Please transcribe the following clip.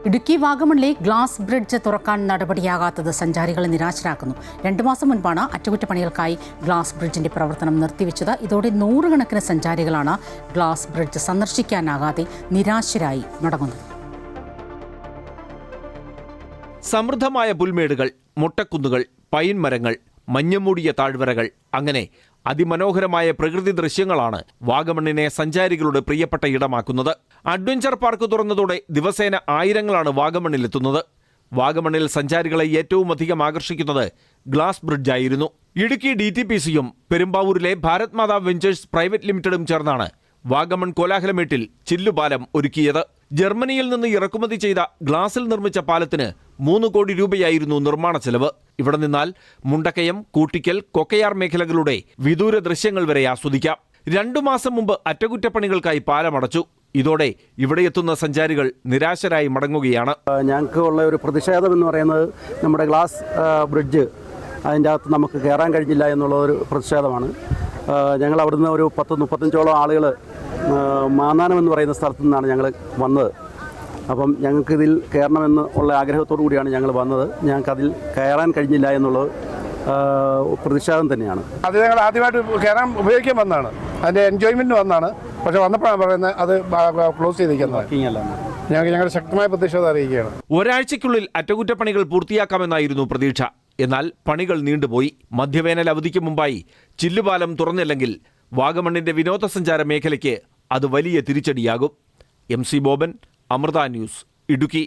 Idukki വാഗമണിലെ glass bridge തുറക്കാൻ നടപടിയാകാത്തത് സഞ്ചാരികളെ നിരാശരാക്കുന്നു. 2 മാസം മുൻപാണ് അറ്റകുറ്റപ്പണികൾക്കായി ഗ്ലാസ് ബ്രിഡ്ജിന്റെ പ്രവർത്തനം നിർത്തിവെച്ചത്. ഇതോടെ നൂറുകണക്കിന് സഞ്ചാരികളാണ് ഗ്ലാസ് ബ്രിഡ്ജ് സന്ദർശിക്കാനാകാതെ നിരാശരായി മടങ്ങുന്നത്. സമൃദ്ധമായ പുൽമേടുകൾ, മൊട്ടക്കുന്നുകൾ, പൈൻ മരങ്ങൾ, മഞ്ഞമൂടിയ താഴ്വരകൾ, അങ്ങനെ അതിമനോഹരമായ പ്രകൃതി ദൃശ്യങ്ങളാണ് വാഗമണ്ണിനെ സഞ്ചാരികളുടെ പ്രിയപ്പെട്ട ഇടമാക്കുന്നത്. അഡ്വഞ്ചർ പാർക്ക് തുറന്നതോടെ ദിവസേന ആയിരങ്ങളാണ് വാഗമണ്ണിലെത്തുന്നത്. വാഗമണ്ണിൽ സഞ്ചാരികളെ ഏറ്റവും അധികം ആകർഷിക്കുന്നത് glass ബ്രിഡ്ജായിരുന്നു. Idukki DTPCയും പെരുമ്പാവൂരിലെ Bharat Mata ventures private ലിമിറ്റഡും ചേർന്നാണ് വാഗമൺ കോലാഹലമേട്ടിൽ ചില്ലുപാലം ഒരുക്കിയത്. ജർമ്മനിയിൽ നിന്ന് ഇറക്കുമതി ചെയ്ത ഗ്ലാസിൽ നിർമ്മിച്ച പാലത്തിന് 3 കോടി രൂപയായിരുന്നു നിർമ്മാണ ചെലവ്. ഇവിടെ നിന്നാൽ മുണ്ടക്കയം, കൂട്ടിക്കൽ, കൊക്കയാർ മേഖലകളുടെ വിദൂര ദൃശ്യങ്ങൾ വരെ ആസ്വദിക്കാം. 2 മാസം മുമ്പ് അറ്റകുറ്റപ്പണികൾക്കായി പാലമടച്ചു. ഇതോടെ ഇവിടെ എത്തുന്ന സഞ്ചാരികൾ നിരാശരായി മടങ്ങുകയാണ്. ഞങ്ങൾക്ക് ഉള്ള ഒരു പ്രതിഷേധം എന്ന് പറയുന്നത് നമ്മുടെ ഗ്ലാസ് ബ്രിഡ്ജ് അതിൻ്റെ അകത്ത് നമുക്ക് കയറാൻ കഴിഞ്ഞില്ല എന്നുള്ള ഒരു പ്രതിഷേധമാണ്. ഞങ്ങൾ അവിടുന്ന് ഒരു 30-35ഓളം ആളുകൾ മാന്നാനം എന്ന് പറയുന്ന സ്ഥലത്തു നിന്നാണ് ഞങ്ങൾ വന്നത്. അപ്പം ഞങ്ങൾക്കിതിൽ കയറണമെന്ന് ഉള്ള ആഗ്രഹത്തോടു കൂടിയാണ് ഞങ്ങൾ വന്നത്. ഞങ്ങൾക്കതിൽ കയറാൻ കഴിഞ്ഞില്ല എന്നുള്ളത് പ്രതിഷേധം തന്നെയാണ്. അത് ഞങ്ങൾ ആദ്യമായിട്ട് കയറാൻ ഉപയോഗിക്കാൻ വന്നതാണ്, അതിൻ്റെ എൻജോയ്മെൻറ്റ് വന്നതാണ്. പക്ഷേ വന്നപ്പോഴാണ് പറയുന്നത് അത് ക്ലോസ് ചെയ്തിരിക്കുന്നത്. ഞങ്ങളുടെ ശക്തമായ പ്രതിഷേധം അറിയിക്കുകയാണ്. ഒരാഴ്ചയ്ക്കുള്ളിൽ അറ്റകുറ്റപ്പണികൾ പൂർത്തിയാക്കാമെന്നായിരുന്നു പ്രതീക്ഷ. എന്നാൽ പണികൾ നീണ്ടുപോയി. മധ്യവേനൽ അവധിക്ക് മുമ്പായി ചില്ലുപാലം തുറന്നില്ലെങ്കിൽ വാഗമണ്ണിന്റെ വിനോദസഞ്ചാര മേഖലയ്ക്ക് അത് വലിയ തിരിച്ചടിയാകും. MC Boban, Amrita news, Idukki.